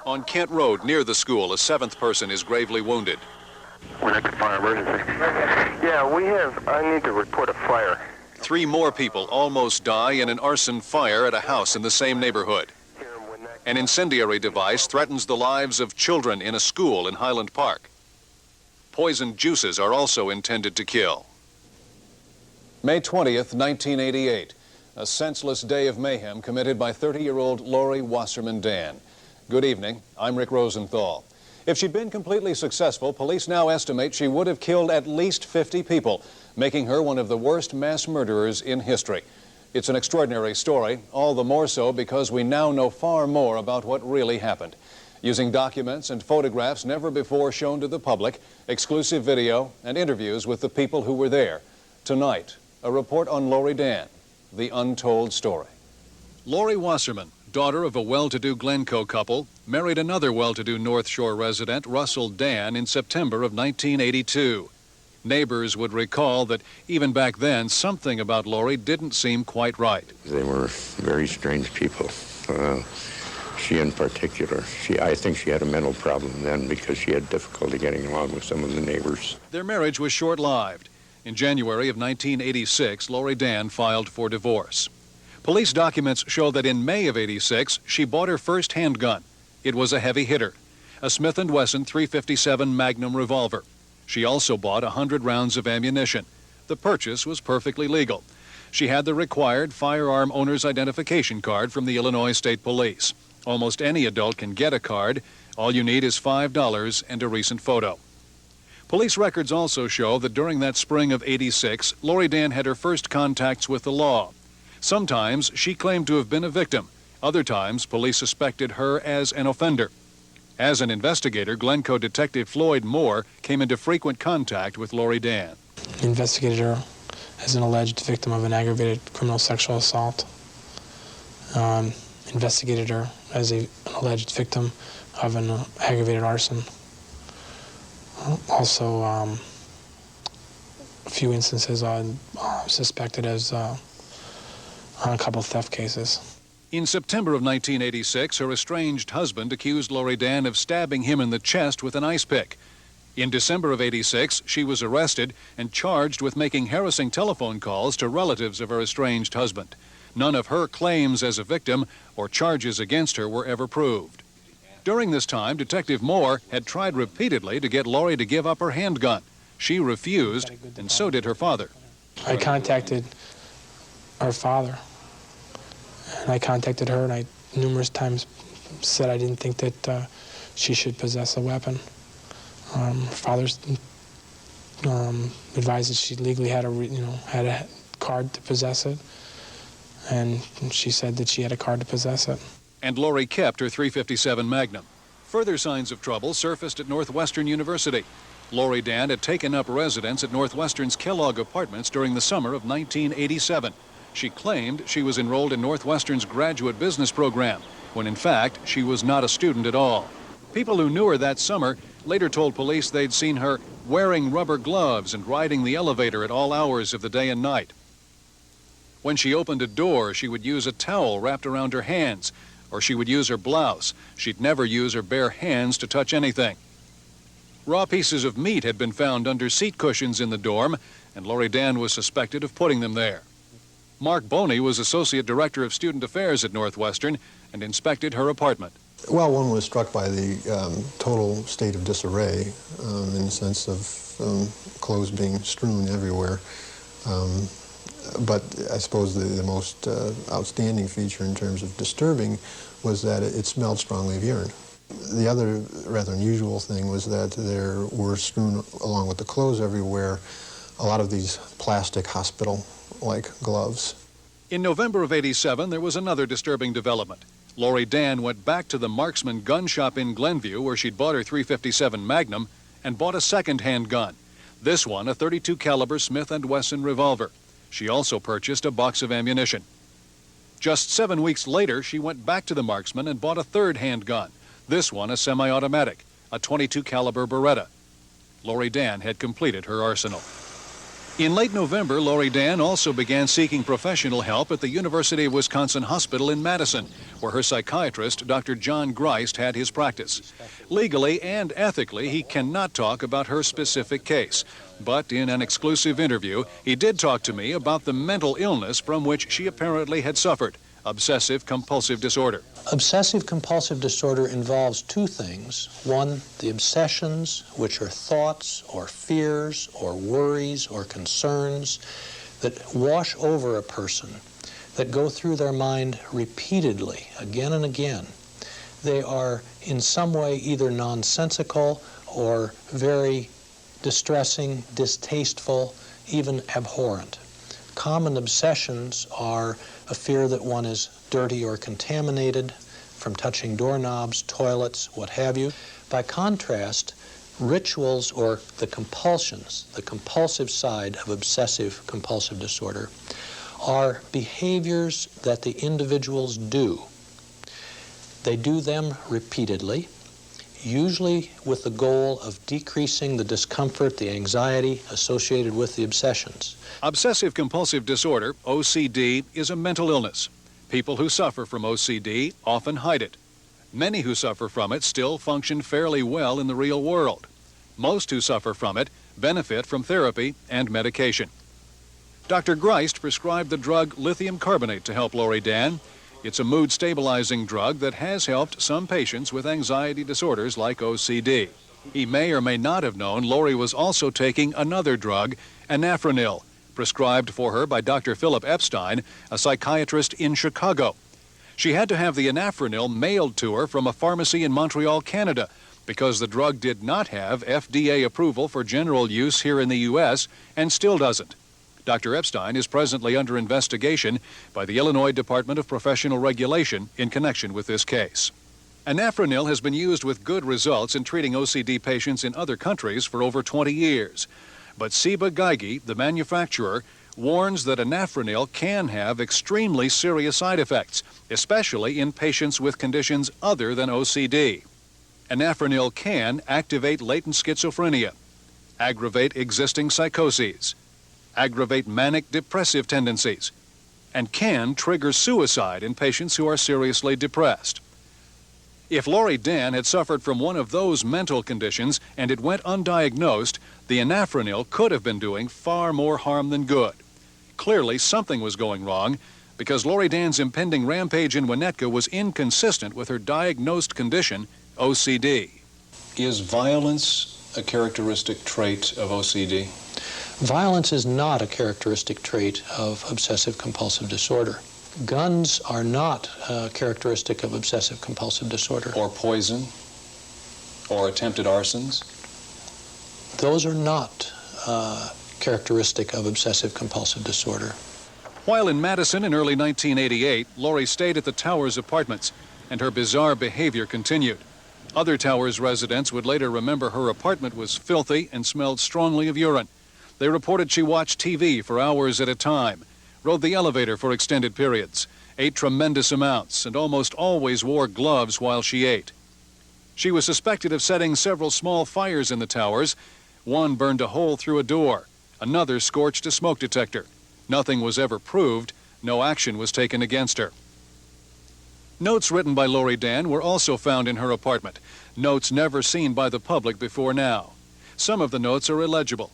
On Kent Road, near the school, a seventh person is gravely wounded. Winnetka Fire Emergency. Yeah, I need to report a fire. 3 more people almost die in an arson fire at a house in the same neighborhood. An incendiary device threatens the lives of children in a school in Highland Park. Poisoned juices are also intended to kill. May 20th, 1988. A senseless day of mayhem committed by 30-year-old Laurie Dann. Good evening. I'm Rick Rosenthal. If she'd been completely successful, police now estimate she would have killed at least 50 people, making her one of the worst mass murderers in history. It's an extraordinary story, all the more so because we now know far more about what really happened. Using documents and photographs never before shown to the public, exclusive video, and interviews with the people who were there. Tonight, a report on Laurie Dann, the untold story. Laurie Wasserman, daughter of a well-to-do Glencoe couple, married another well-to-do North Shore resident, Russell Dann, in September of 1982. Neighbors would recall that even back then, something about Laurie didn't seem quite right. They were very strange people. She in particular. I think she had a mental problem then because she had difficulty getting along with some of the neighbors. Their marriage was short-lived. In January of 1986, Laurie Dann filed for divorce. Police documents show that in May of '86, she bought her first handgun. It was a heavy hitter, a Smith & Wesson .357 Magnum revolver. She also bought 100 rounds of ammunition. The purchase was perfectly legal. She had the required firearm owner's identification card from the Illinois State Police. Almost any adult can get a card. All you need is $5 and a recent photo. Police records also show that during that spring of '86, Laurie Dann had her first contacts with the law. Sometimes she claimed to have been a victim. Other times, police suspected her as an offender. As an investigator, Glencoe Detective Floyd Moore came into frequent contact with Laurie Dann. Investigated her as an alleged victim of an aggravated criminal sexual assault. Investigated her as an alleged victim of an aggravated arson. Also, a few instances suspected as on a couple of theft cases. In September of 1986, her estranged husband accused Laurie Dann of stabbing him in the chest with an ice pick. In December of '86, she was arrested and charged with making harassing telephone calls to relatives of her estranged husband. None of her claims as a victim or charges against her were ever proved. During this time, Detective Moore had tried repeatedly to get Laurie to give up her handgun. She refused, and so did her father. I contacted her father, and I contacted her, and I numerous times said I didn't think that she should possess a weapon. Her father advised that she legally had a card to possess it, and she said that she had a card to possess it. And Laurie kept her .357 Magnum. Further signs of trouble surfaced at Northwestern University. Laurie Dann had taken up residence at Northwestern's Kellogg Apartments during the summer of 1987. She claimed she was enrolled in Northwestern's graduate business program, when in fact she was not a student at all. People who knew her that summer later told police they'd seen her wearing rubber gloves and riding the elevator at all hours of the day and night. When she opened a door, she would use a towel wrapped around her hands, or she would use her blouse. She'd never use her bare hands to touch anything. Raw pieces of meat had been found under seat cushions in the dorm, and Laurie Dann was suspected of putting them there. Mark Boney was Associate Director of Student Affairs at Northwestern and inspected her apartment. Well, one was struck by the total state of disarray in the sense of clothes being strewn everywhere. But I suppose the most outstanding feature in terms of disturbing was that it smelled strongly of urine. The other rather unusual thing was that there were strewn along with the clothes everywhere a lot of these plastic hospital-like gloves. In November of '87, there was another disturbing development. Laurie Dann went back to the Marksman gun shop in Glenview where she'd bought her .357 Magnum and bought a second handgun. This one, a .32 caliber Smith & Wesson revolver. She also purchased a box of ammunition. Just 7 weeks later, she went back to the Marksman and bought a third handgun. This one, a semi-automatic, a .22 caliber Beretta. Laurie Dann had completed her arsenal. In late November, Laurie Dann also began seeking professional help at the University of Wisconsin Hospital in Madison, where her psychiatrist, Dr. John Greist, had his practice. Legally and ethically, he cannot talk about her specific case. But in an exclusive interview, he did talk to me about the mental illness from which she apparently had suffered, obsessive-compulsive disorder. Obsessive-compulsive disorder involves two things. One, the obsessions, which are thoughts or fears or worries or concerns that wash over a person, that go through their mind repeatedly, again and again. They are in some way either nonsensical or very distressing, distasteful, even abhorrent. Common obsessions are a fear that one is dirty or contaminated from touching doorknobs, toilets, what have you. By contrast, rituals or the compulsions, the compulsive side of obsessive-compulsive disorder, are behaviors that the individuals do. They do them repeatedly, usually with the goal of decreasing the discomfort, the anxiety associated with the obsessions. Obsessive-compulsive disorder, OCD, is a mental illness. People who suffer from OCD often hide it. Many who suffer from it still function fairly well in the real world. Most who suffer from it benefit from therapy and medication. Dr. Greist prescribed the drug lithium carbonate to help Laurie Dann. It's a mood-stabilizing drug that has helped some patients with anxiety disorders like OCD. He may or may not have known Laurie was also taking another drug, anafranil, prescribed for her by Dr. Philip Epstein, a psychiatrist in Chicago. She had to have the anafranil mailed to her from a pharmacy in Montreal, Canada, because the drug did not have FDA approval for general use here in the U.S. and still doesn't. Dr. Epstein is presently under investigation by the Illinois Department of Professional Regulation in connection with this case. Anafranil has been used with good results in treating OCD patients in other countries for over 20 years. But Ciba Geigy, the manufacturer, warns that anafranil can have extremely serious side effects, especially in patients with conditions other than OCD. Anafranil can activate latent schizophrenia, aggravate existing psychoses, aggravate manic depressive tendencies, and can trigger suicide in patients who are seriously depressed. If Laurie Dann had suffered from one of those mental conditions and it went undiagnosed, the anafranil could have been doing far more harm than good. Clearly, something was going wrong because Laurie Dann's impending rampage in Winnetka was inconsistent with her diagnosed condition, OCD. Is violence a characteristic trait of OCD? Violence is not a characteristic trait of obsessive-compulsive disorder. Guns are not characteristic of obsessive-compulsive disorder. Or poison? Or attempted arsons? Those are not characteristic of obsessive-compulsive disorder. While in Madison in early 1988, Laurie stayed at the Towers Apartments, and her bizarre behavior continued. Other Towers residents would later remember her apartment was filthy and smelled strongly of urine. They reported she watched TV for hours at a time, rode the elevator for extended periods, ate tremendous amounts, and almost always wore gloves while she ate. She was suspected of setting several small fires in the towers. One burned a hole through a door. Another scorched a smoke detector. Nothing was ever proved. No action was taken against her. Notes written by Laurie Dann were also found in her apartment, notes never seen by the public before now. Some of the notes are illegible.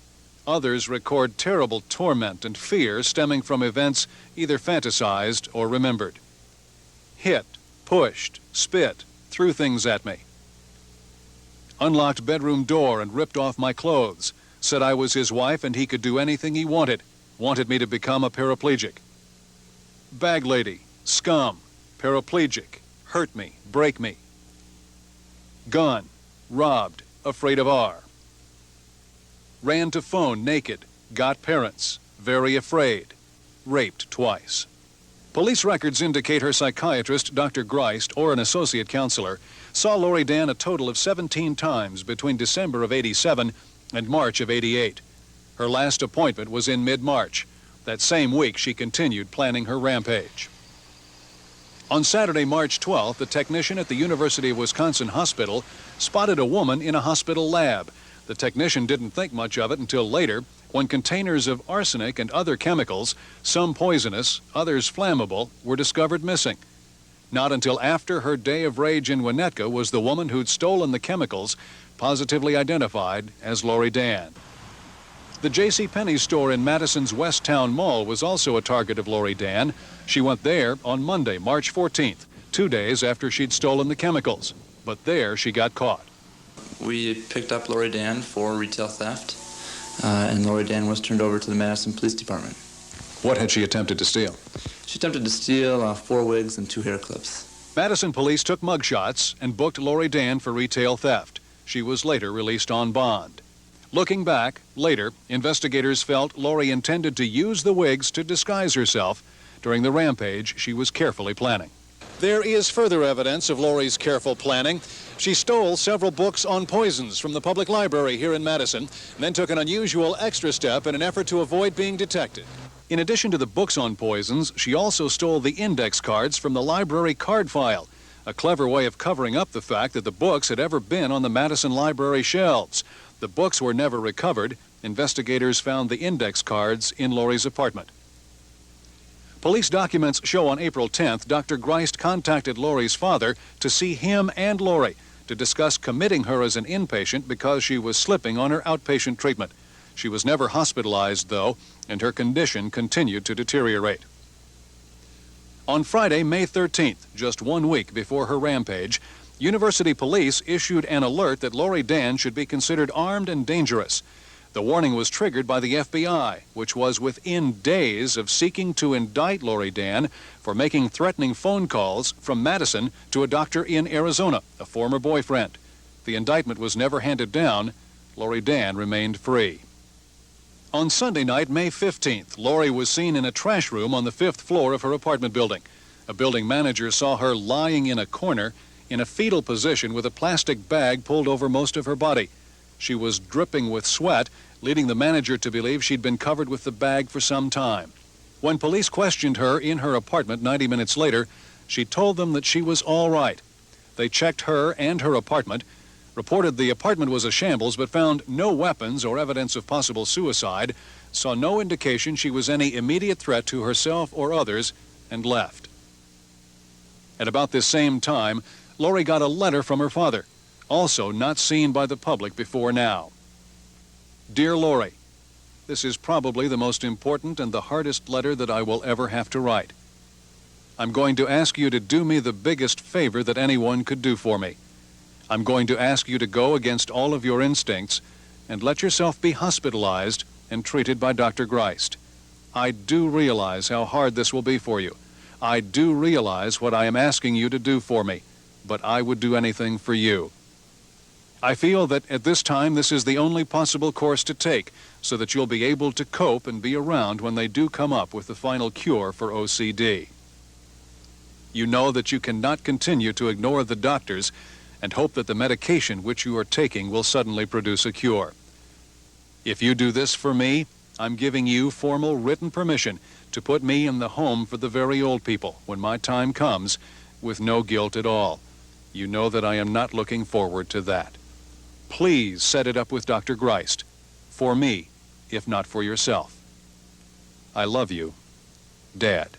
Others record terrible torment and fear stemming from events either fantasized or remembered. Hit, pushed, spit, threw things at me. Unlocked bedroom door and ripped off my clothes. Said I was his wife and he could do anything he wanted. Wanted me to become a paraplegic. Bag lady, scum, paraplegic, hurt me, break me. Gun, robbed, afraid of R. Ran to phone naked, got parents, very afraid, raped twice. Police records indicate her psychiatrist, Dr. Greist, or an associate counselor, saw Laurie Dann a total of 17 times between December of '87 and March of '88. Her last appointment was in mid-March. That same week, she continued planning her rampage. On Saturday, March 12th, a technician at the University of Wisconsin Hospital spotted a woman in a hospital lab. The technician didn't think much of it until later, when containers of arsenic and other chemicals, some poisonous, others flammable, were discovered missing. Not until after her day of rage in Winnetka was the woman who'd stolen the chemicals positively identified as Laurie Dann. The JCPenney store in Madison's West Town Mall was also a target of Laurie Dann. She went there on Monday, March 14th, 2 days after she'd stolen the chemicals. But there she got caught. We picked up Laurie Dann for retail theft, and Laurie Dann was turned over to the Madison Police Department. What had she attempted to steal? She attempted to steal 4 wigs and 2 hair clips. Madison police took mugshots and booked Laurie Dann for retail theft. She was later released on bond. Looking back, later, investigators felt Laurie intended to use the wigs to disguise herself during the rampage she was carefully planning. There is further evidence of Laurie's careful planning. She stole several books on poisons from the public library here in Madison, and then took an unusual extra step in an effort to avoid being detected. In addition to the books on poisons, she also stole the index cards from the library card file, a clever way of covering up the fact that the books had ever been on the Madison Library shelves. The books were never recovered. Investigators found the index cards in Laurie's apartment. Police documents show on April 10th, Dr. Greist contacted Laurie's father to see him and Laurie to discuss committing her as an inpatient because she was slipping on her outpatient treatment. She was never hospitalized, though, and her condition continued to deteriorate. On Friday, May 13th, just 1 week before her rampage, University police issued an alert that Laurie Dann should be considered armed and dangerous. The warning was triggered by the FBI, which was within days of seeking to indict Laurie Dann for making threatening phone calls from Madison to a doctor in Arizona, a former boyfriend. The indictment was never handed down. Laurie Dann remained free. On Sunday night, May 15th, Laurie was seen in a trash room on the 5th floor of her apartment building. A building manager saw her lying in a corner in a fetal position with a plastic bag pulled over most of her body. She was dripping with sweat, leading the manager to believe she'd been covered with the bag for some time. When police questioned her in her apartment 90 minutes later, she told them that she was all right. They checked her and her apartment, reported the apartment was a shambles, but found no weapons or evidence of possible suicide, saw no indication she was any immediate threat to herself or others, and left. At about this same time, Laurie got a letter from her father, also not seen by the public before now. Dear Laurie, this is probably the most important and the hardest letter that I will ever have to write. I'm going to ask you to do me the biggest favor that anyone could do for me. I'm going to ask you to go against all of your instincts and let yourself be hospitalized and treated by Dr. Greist. I do realize how hard this will be for you. I do realize what I am asking you to do for me, but I would do anything for you. I feel that at this time this is the only possible course to take so that you'll be able to cope and be around when they do come up with the final cure for OCD. You know that you cannot continue to ignore the doctors and hope that the medication which you are taking will suddenly produce a cure. If you do this for me, I'm giving you formal written permission to put me in the home for the very old people when my time comes with no guilt at all. You know that I am not looking forward to that. Please set it up with Dr. Greist. For me, if not for yourself. I love you, Dad.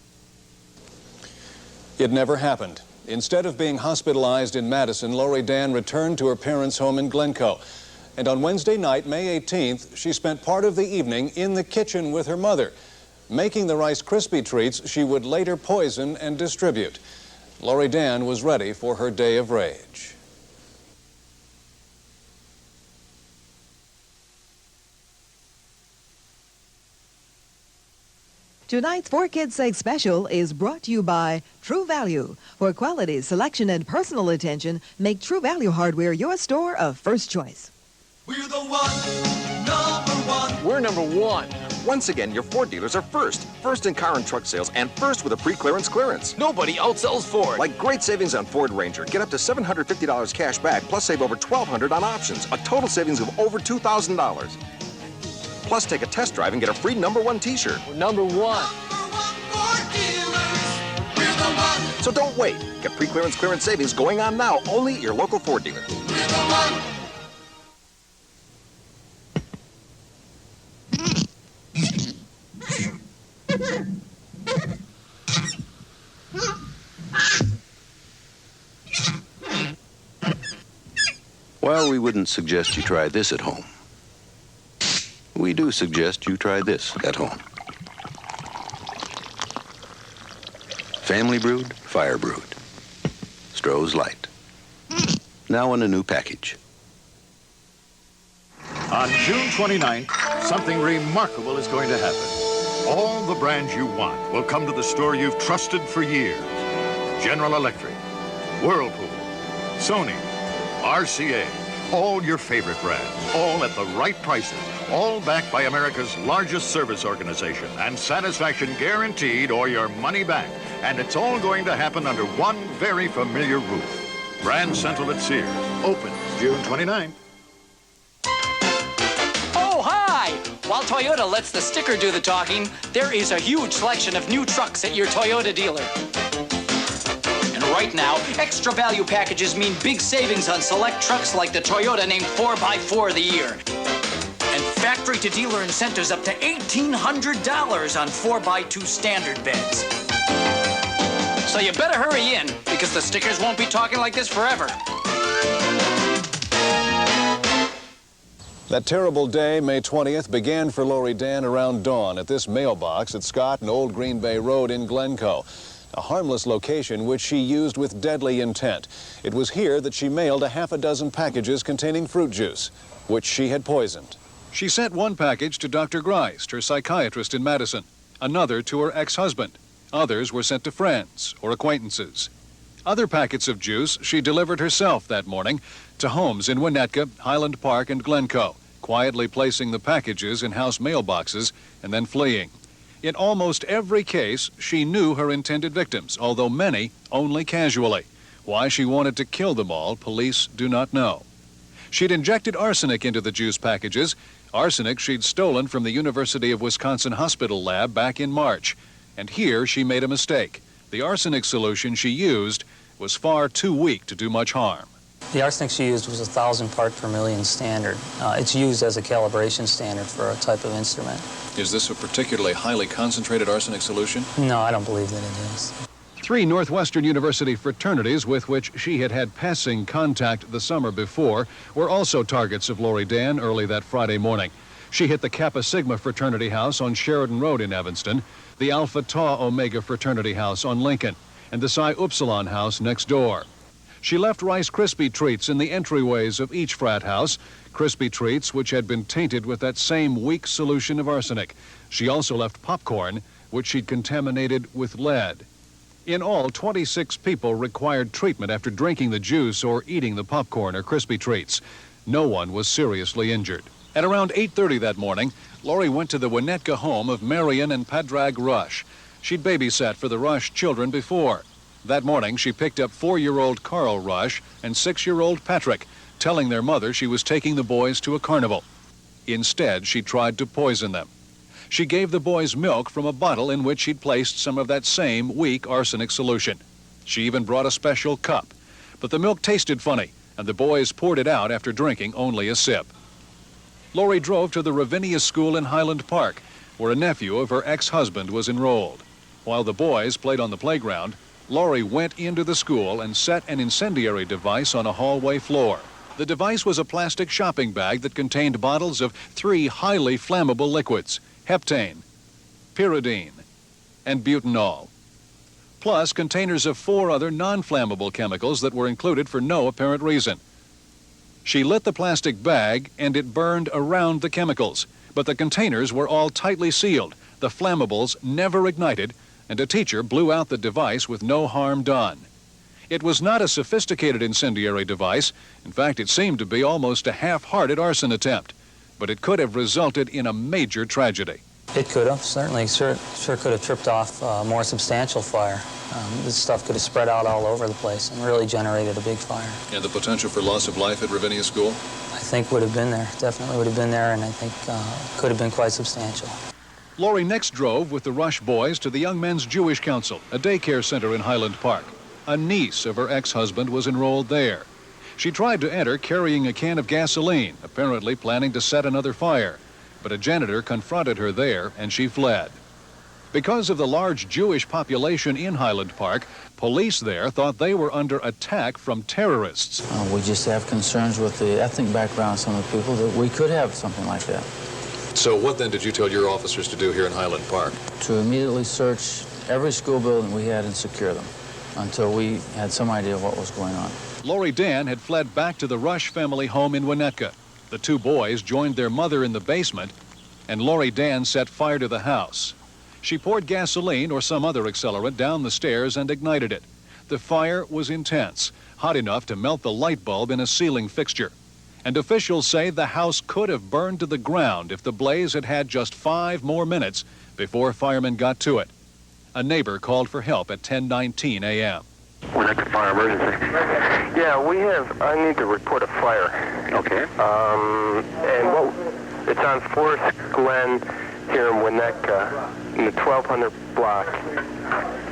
It never happened. Instead of being hospitalized in Madison, Laurie Dann returned to her parents' home in Glencoe. And on Wednesday night, May 18th, she spent part of the evening in the kitchen with her mother, making the Rice Krispie treats she would later poison and distribute. Laurie Dann was ready for her day of rage. Tonight's For Kids' Sake special is brought to you by True Value. For quality, selection, and personal attention, make True Value Hardware your store of first choice. We're the one, number one. We're number one. Once again, your Ford dealers are first. First in car and truck sales, and first with a pre-clearance clearance. Nobody outsells Ford. Like great savings on Ford Ranger. Get up to $750 cash back, plus save over $1,200 on options. A total savings of over $2,000. Plus, take a test drive and get a free number one t-shirt. We're number one. Ford dealers. We're the one. So don't wait. Get pre-clearance clearance savings going on now only at your local Ford dealer. We're the one. While we wouldn't suggest you try this at home, we do suggest you try this at home. Family brewed, fire brewed. Stroh's Light. Now in a new package. On June 29th, something remarkable is going to happen. All the brands you want will come to the store you've trusted for years. General Electric, Whirlpool, Sony, RCA, all your favorite brands, all at the right prices, all backed by America's largest service organization, and satisfaction guaranteed or your money back. And it's all going to happen under one very familiar roof. Brand Central at Sears, opens June 29th. Oh, hi! While Toyota lets the sticker do the talking, there is a huge selection of new trucks at your Toyota dealer. And right now, extra value packages mean big savings on select trucks like the Toyota named 4x4 of the year. And factory-to-dealer incentives up to $1,800 on 4x2 standard beds. So you better hurry in, because the stickers won't be talking like this forever. That terrible day, May 20th, began for Laurie Dann around dawn at this mailbox at Scott and Old Green Bay Road in Glencoe. A harmless location which she used with deadly intent. It was here that she mailed a half a dozen packages containing fruit juice, which she had poisoned. She sent one package to Dr. Greist, her psychiatrist in Madison, another to her ex-husband. Others were sent to friends or acquaintances. Other packets of juice she delivered herself that morning to homes in Winnetka, Highland Park, and Glencoe, quietly placing the packages in house mailboxes and then fleeing. In almost every case, she knew her intended victims, although many only casually. Why she wanted to kill them all, police do not know. She'd injected arsenic into the juice packages, arsenic she'd stolen from the University of Wisconsin Hospital lab back in March. And here she made a mistake. The arsenic solution she used was far too weak to do much harm. The arsenic she used was 1,000 part per million standard. It's used as a calibration standard for a type of instrument. Is this a particularly highly concentrated arsenic solution? No, I don't believe that it is. 3 Northwestern University fraternities with which she had had passing contact the summer before were also targets of Laurie Dann early that Friday morning. She hit the Kappa Sigma fraternity house on Sheridan Road in Evanston, the Alpha Tau Omega fraternity house on Lincoln, and the Psi Upsilon house next door. She left Rice Krispie treats in the entryways of each frat house, Krispie treats which had been tainted with that same weak solution of arsenic. She also left popcorn, which she'd contaminated with lead. In all, 26 people required treatment after drinking the juice or eating the popcorn or Krispie treats. No one was seriously injured. At around 8:30 that morning, Laurie went to the Winnetka home of Marion and Padraig Rush. She'd babysat for the Rush children before. That morning, she picked up 4-year-old Carl Rush and 6-year-old Patrick, telling their mother she was taking the boys to a carnival. Instead, she tried to poison them. She gave the boys milk from a bottle in which she'd placed some of that same weak arsenic solution. She even brought a special cup. But the milk tasted funny, and the boys poured it out after drinking only a sip. Laurie drove to the Ravinia School in Highland Park, where a nephew of her ex-husband was enrolled. While the boys played on the playground, Laurie went into the school and set an incendiary device on a hallway floor. The device was a plastic shopping bag that contained bottles of 3 highly flammable liquids: heptane, pyridine, and butanol, plus containers of 4 other non-flammable chemicals that were included for no apparent reason. She lit the plastic bag and it burned around the chemicals, but the containers were all tightly sealed. The flammables never ignited, and a teacher blew out the device with no harm done. It was not a sophisticated incendiary device. In fact, it seemed to be almost a half-hearted arson attempt, but it could have resulted in a major tragedy. It could have, certainly. Sure could have tripped off a more substantial fire. This stuff could have spread out all over the place and really generated a big fire. And the potential for loss of life at Ravinia School? I think would have been there, definitely would have been there, and I think could have been quite substantial. Laurie next drove with the Rush boys to the Young Men's Jewish Council, a daycare center in Highland Park. A niece of her ex-husband was enrolled there. She tried to enter carrying a can of gasoline, apparently planning to set another fire. But a janitor confronted her there, and she fled. Because of the large Jewish population in Highland Park, police there thought they were under attack from terrorists. We just have concerns with the ethnic background of some of the people that we could have something like that. So what then did you tell your officers to do here in Highland Park? To immediately search every school building we had and secure them until we had some idea of what was going on. Laurie Dann had fled back to the Rush family home in Winnetka. The two boys joined their mother in the basement, and Laurie Dann set fire to the house. She poured gasoline or some other accelerant down the stairs and ignited it. The fire was intense, hot enough to melt the light bulb in a ceiling fixture. And officials say the house could have burned to the ground if the blaze had had just 5 more minutes before firemen got to it. A neighbor called for help at 10:19 a.m. Winnetka Fire Emergency. Yeah, I need to report a fire. Okay. And it's on Forest Glen here in Winnetka, in the 1200 block,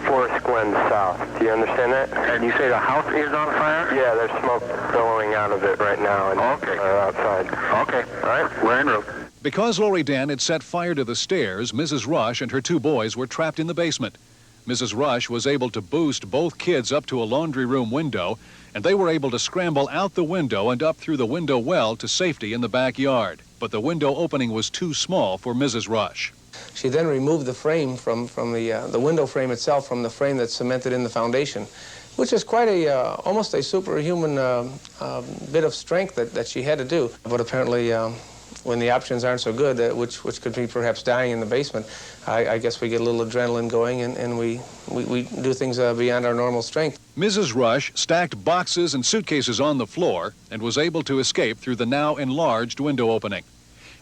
Forest Glen South. Do you understand that? And you say the house is on fire? Yeah, there's smoke billowing out of it right now and outside. Okay. All right, we're en route. Because Laurie Dann had set fire to the stairs, Mrs. Rush and her 2 boys were trapped in the basement. Mrs. Rush was able to boost both kids up to a laundry room window, and they were able to scramble out the window and up through the window well to safety in the backyard. But the window opening was too small for Mrs. Rush. She then removed the frame from the window frame itself from the frame that's cemented in the foundation, which is quite almost a superhuman bit of strength that she had to do. But apparently, when the options aren't so good, which could be perhaps dying in the basement, I guess we get a little adrenaline going and we do things beyond our normal strength. Mrs. Rush stacked boxes and suitcases on the floor and was able to escape through the now enlarged window opening.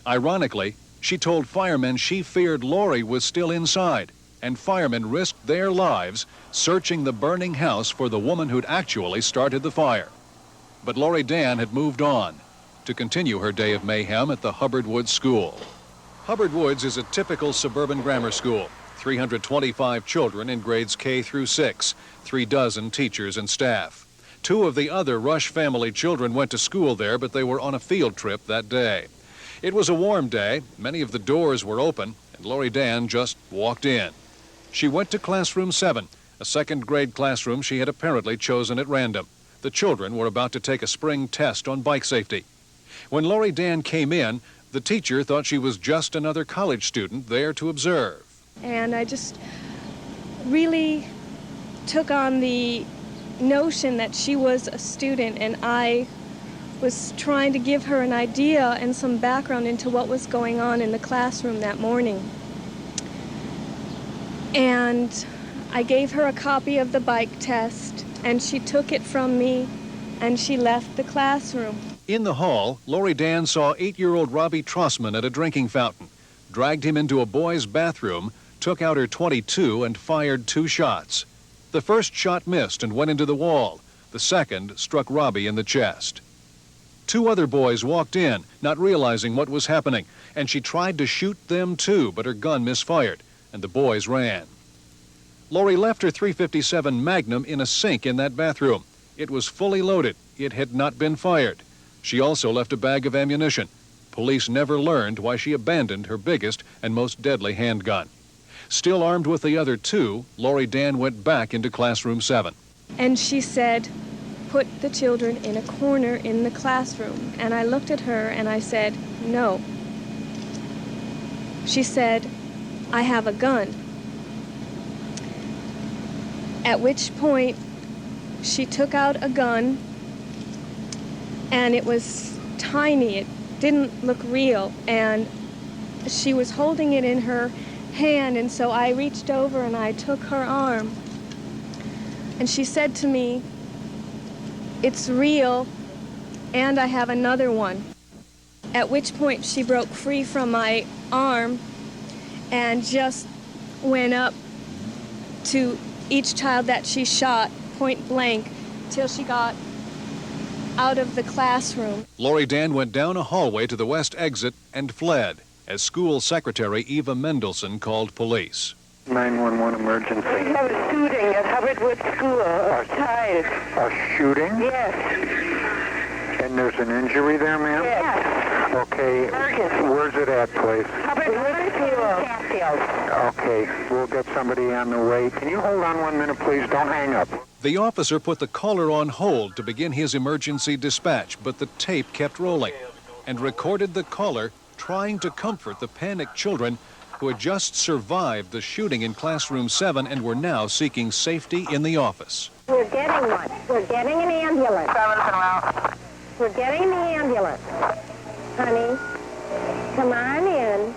Ironically, she told firemen she feared Laurie was still inside, and firemen risked their lives searching the burning house for the woman who'd actually started the fire. But Laurie Dann had moved on to continue her day of mayhem at the Hubbard Woods School. Hubbard Woods is a typical suburban grammar school. 325 children in grades K through 6, 3 dozen teachers and staff. 2 of the other Rush family children went to school there, but they were on a field trip that day. It was a warm day, many of the doors were open, and Laurie Dann just walked in. She went to classroom 7, a 2nd grade classroom she had apparently chosen at random. The children were about to take a spring test on bike safety. When Laurie Dann came in, the teacher thought she was just another college student there to observe. And I just really took on the notion that she was a student, and I was trying to give her an idea and some background into what was going on in the classroom that morning. And I gave her a copy of the bike test, and she took it from me, and she left the classroom. In the hall, Laurie Dann saw 8-year-old Robbie Trossman at a drinking fountain, dragged him into a boys' bathroom, took out her .22 and fired 2 shots. The first shot missed and went into the wall. The second struck Robbie in the chest. 2 other boys walked in, not realizing what was happening, and she tried to shoot them too, but her gun misfired, and the boys ran. Laurie left her .357 Magnum in a sink in that bathroom. It was fully loaded. It had not been fired. She also left a bag of ammunition. Police never learned why she abandoned her biggest and most deadly handgun. Still armed with the other 2, Laurie Dann went back into classroom 7. And she said, "Put the children in a corner in the classroom." And I looked at her and I said, "No." She said, "I have a gun." At which point she took out a gun, and it was tiny. It didn't look real, and she was holding it in her hand, and so I reached over and I took her arm, and she said to me, "It's real, and I have another one." At which point she broke free from my arm and just went up to each child that she shot point blank till she got out of the classroom. Laurie Dann went down a hallway to the west exit and fled as school secretary Eva Mendelson called police. 911 emergency. We have a shooting at Hubbard Woods School. A child. A shooting? Yes. And there's an injury there, ma'am? Yes. Okay. Where's it at, please? Hubbard Woods. Okay, we'll get somebody on the way. Can you hold on 1 minute, please? Don't hang up. The officer put the caller on hold to begin his emergency dispatch, but the tape kept rolling and recorded the caller trying to comfort the panicked children who had just survived the shooting in Classroom 7 and were now seeking safety in the office. We're getting one. We're getting an ambulance. 7's en route. We're getting the ambulance. Honey, come on in.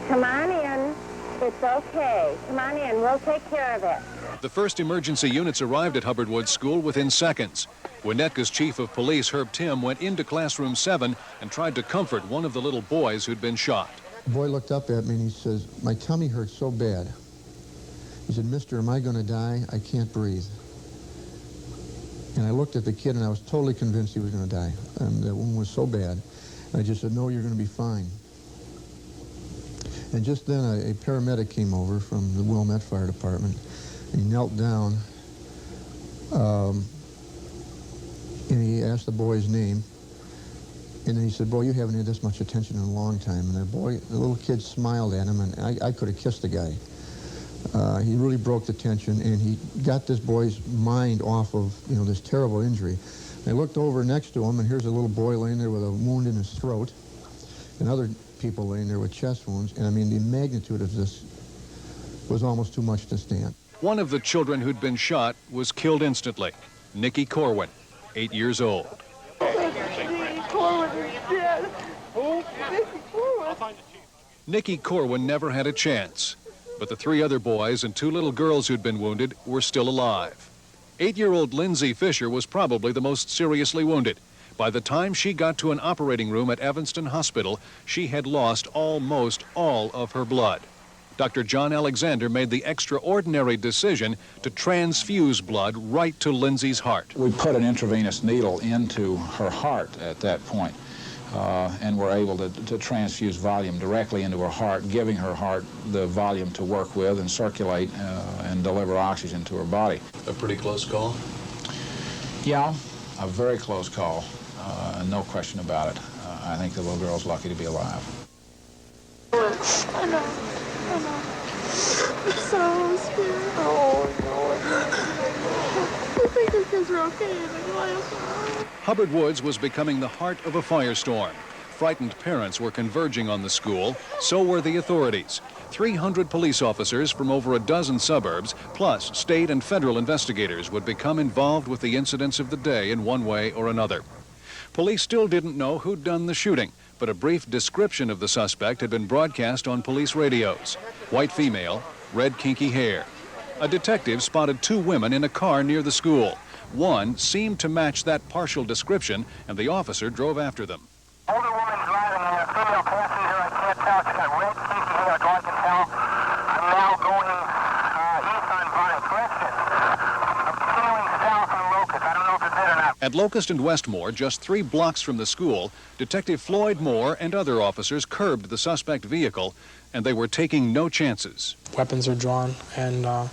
Come on in. It's okay. Come on in. We'll take care of it. The first emergency units arrived at Hubbard Woods School within seconds. Winnetka's chief of police, Herb Tim, went into Classroom 7 and tried to comfort one of the little boys who'd been shot. The boy looked up at me and he says, "My tummy hurts so bad." He said, "Mister, am I going to die? I can't breathe." And I looked at the kid and I was totally convinced he was going to die. And the wound was so bad. And I just said, "No, you're going to be fine." And just then a paramedic came over from the Wilmette Fire Department. He knelt down and he asked the boy's name. And then he said, "Boy, you haven't had this much attention in a long time." And the little kid smiled at him, and I could have kissed the guy. He really broke the tension, and he got this boy's mind off of, this terrible injury. I looked over next to him, and here's a little boy laying there with a wound in his throat, and other people laying there with chest wounds. And I mean, the magnitude of this was almost too much to stand. One of the children who'd been shot was killed instantly. Nikki Corwin, 8 years old. Nikki Corwin never had a chance, but the 3 other boys and 2 little girls who'd been wounded were still alive. 8-year-old Lindsay Fisher was probably the most seriously wounded. By the time she got to an operating room at Evanston Hospital, she had lost almost all of her blood. Dr. John Alexander made the extraordinary decision to transfuse blood right to Lindsay's heart. We put an intravenous needle into her heart at that point, and were able to transfuse volume directly into her heart, giving her heart the volume to work with and circulate and deliver oxygen to her body. A pretty close call? Yeah, a very close call, no question about it. I think the little girl's lucky to be alive. I know. It's so scary. Oh, no. I think the kids are okay in the class. Hubbard Woods was becoming the heart of a firestorm. Frightened parents were converging on the school, so were the authorities. 300 police officers from over a dozen suburbs, plus state and federal investigators, would become involved with the incidents of the day in one way or another. Police still didn't know who'd done the shooting, but a brief description of the suspect had been broadcast on police radios. White female, red kinky hair. A detective spotted 2 women in a car near the school. One seemed to match that partial description, and the officer drove after them. Older woman driving in a female passenger. I can't tell. She's got red kinky hair. That's all I can tell. I'm now going east on Bonnet. Correction. I'm continuing south on Locust. I don't know if it's it or not. At Locust and Westmore, just 3 blocks from the school, Detective Floyd Moore and other officers curbed the suspect vehicle, and they were taking no chances. Weapons are drawn, and the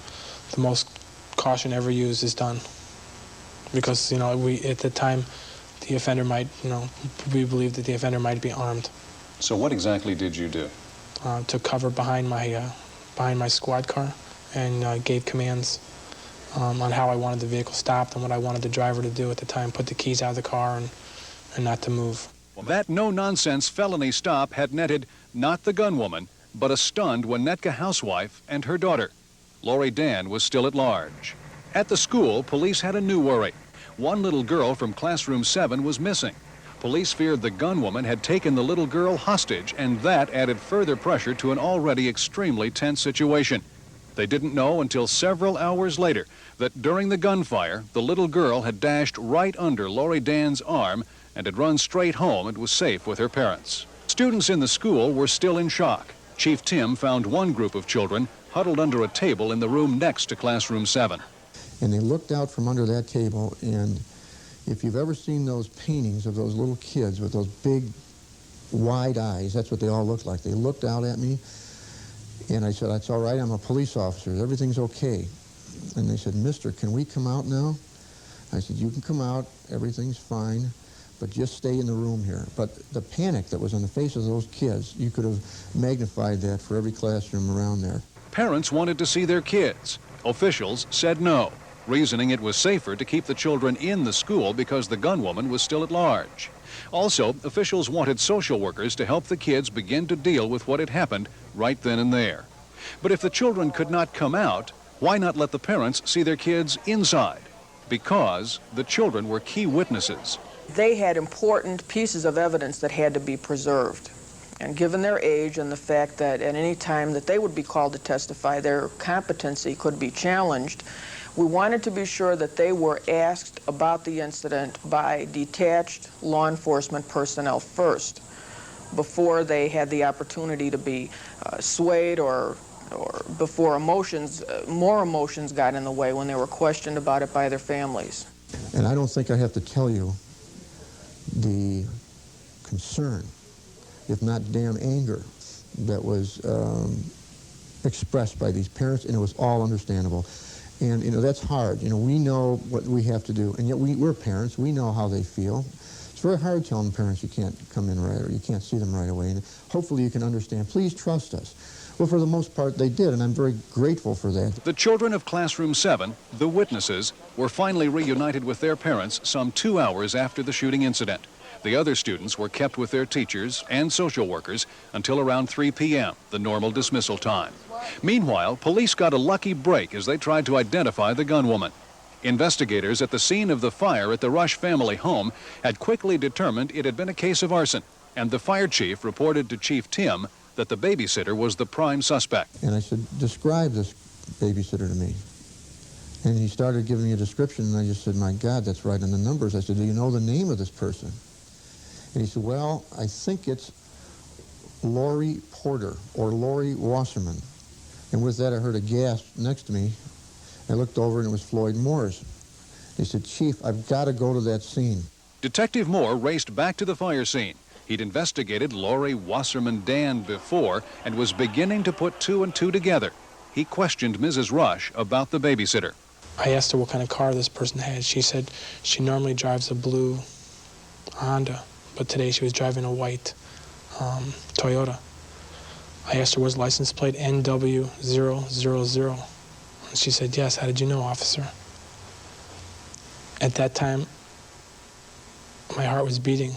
most caution ever used is done. Because, at the time, the offender might, we believe that the offender might be armed. So what exactly did you do? Took cover behind my squad car and gave commands on how I wanted the vehicle stopped and what I wanted the driver to do at the time, put the keys out of the car and not to move. That no-nonsense felony stop had netted not the gunwoman, but a stunned Winnetka housewife and her daughter. Laurie Dann was still at large. At the school, police had a new worry. One little girl from Classroom 7 was missing. Police feared the gunwoman had taken the little girl hostage, and that added further pressure to an already extremely tense situation. They didn't know until several hours later that during the gunfire, the little girl had dashed right under Laurie Dann's arm and had run straight home and was safe with her parents. Students in the school were still in shock. Chief Tim found one group of children huddled under a table in the room next to Classroom 7. And they looked out from under that table, and if you've ever seen those paintings of those little kids with those big, wide eyes, that's what they all looked like. They looked out at me, and I said, "That's all right, I'm a police officer, everything's okay." And they said, "Mister, can we come out now?" I said, "You can come out, everything's fine, but just stay in the room here. But the panic that was on the faces of those kids, you could have magnified that for every classroom around there. Parents wanted to see their kids. Officials said no, reasoning it was safer to keep the children in the school because the gunwoman was still at large. Also, officials wanted social workers to help the kids begin to deal with what had happened right then and there. But if the children could not come out, why not let the parents see their kids inside? Because the children were key witnesses. They had important pieces of evidence that had to be preserved. And given their age and the fact that at any time that they would be called to testify, their competency could be challenged, we wanted to be sure that they were asked about the incident by detached law enforcement personnel first, before they had the opportunity to be swayed or before more emotions got in the way when they were questioned about it by their families. And I don't think I have to tell you the concern, if not damn anger, that was expressed by these parents, and it was all understandable. And, you know, that's hard. You know, we know what we have to do, and yet we're parents. We know how they feel. It's very hard telling parents you can't come in right, or you can't see them right away, and hopefully you can understand. Please trust us. Well, for the most part, they did, and I'm very grateful for that. The children of Classroom 7, the witnesses, were finally reunited with their parents some 2 hours after the shooting incident. The other students were kept with their teachers and social workers until around 3 p.m., the normal dismissal time. Meanwhile, police got a lucky break as they tried to identify the gunwoman. Investigators at the scene of the fire at the Rush family home had quickly determined it had been a case of arson, and the fire chief reported to Chief Tim that the babysitter was the prime suspect. And I said, describe this babysitter to me. And he started giving me a description, and I just said, my God, that's right on the numbers. I said, do you know the name of this person? And he said, well, I think it's Laurie Porter or Laurie Wasserman. And with that, I heard a gasp next to me. I looked over, and it was Floyd Moore's. He said, Chief, I've got to go to that scene. Detective Moore raced back to the fire scene. He'd investigated Laurie Wasserman Dan before and was beginning to put 2 and 2 together. He questioned Mrs. Rush about the babysitter. I asked her what kind of car this person had. She said she normally drives a blue Honda, but today she was driving a white Toyota. I asked her what's license plate NW000. And she said, yes. How did you know, officer? At that time, my heart was beating